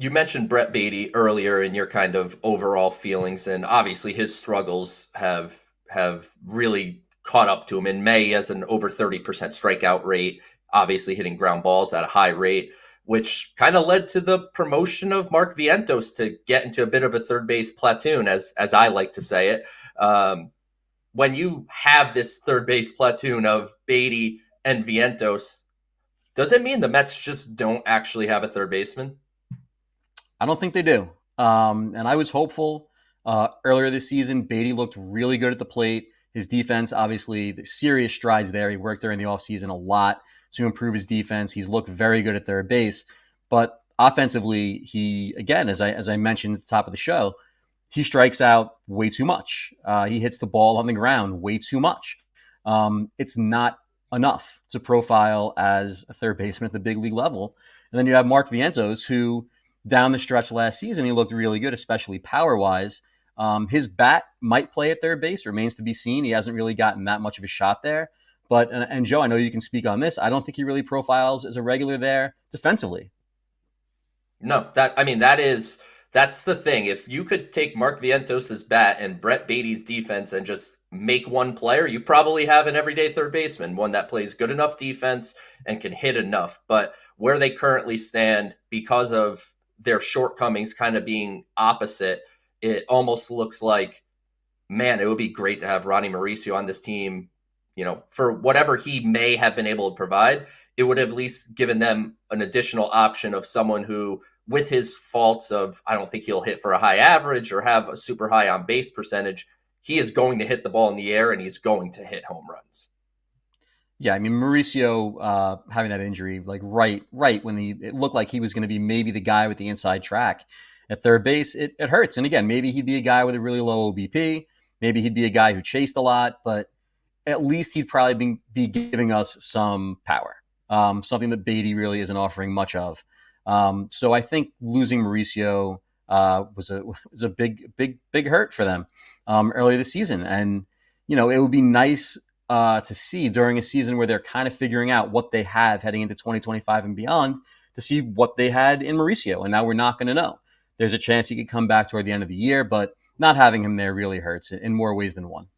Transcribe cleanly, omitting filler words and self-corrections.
You mentioned Brett Baty earlier in your kind of overall feelings, and obviously his struggles have really caught up to him. In May, he has an over 30% strikeout rate, obviously hitting ground balls at a high rate, which kind of led to the promotion of Mark Vientos to get into a bit of a third base platoon, as I like to say it. When you have this third base platoon of Baty and Vientos, does it mean the Mets just don't actually have a third baseman? I don't think they do. And I was hopeful earlier this season. Baty looked really good at the plate. His defense, obviously, there's serious strides there. He worked during the offseason a lot to improve his defense. He's looked very good at third base. But offensively, he, again, as I mentioned at the top of the show, he strikes out way too much. He hits the ball on the ground way too much. It's not enough to profile as a third baseman at the big league level. And then you have Mark Vientos, who down the stretch last season, he looked really good, especially power-wise. His bat might play at third base, remains to be seen. He hasn't really gotten that much of a shot there. But, and Joe, I know you can speak on this. I don't think he really profiles as a regular there defensively. No, that's the thing. If you could take Mark Vientos's bat and Brett Baty's defense and just make one player, you probably have an everyday third baseman, one that plays good enough defense and can hit enough. But where they currently stand, because of their shortcomings kind of being opposite, it almost looks like, man, it would be great to have Ronnie Mauricio on this team. For whatever he may have been able to provide, it would have at least given them an additional option of someone who, with his faults of, I don't think he'll hit for a high average or have a super high on base percentage, he is going to hit the ball in the air and he's going to hit home runs. Yeah, I mean Mauricio having that injury, like right when it looked like he was going to be maybe the guy with the inside track at third base, it hurts. And again, maybe he'd be a guy with a really low OBP, maybe he'd be a guy who chased a lot, but at least he'd probably be giving us some power, something that Baty really isn't offering much of. So I think losing Mauricio was a big hurt for them earlier this season, and it would be nice to see during a season where they're kind of figuring out what they have heading into 2025 and beyond, to see what they had in Mauricio. And now we're not going to know. There's a chance he could come back toward the end of the year, but not having him there really hurts in more ways than one.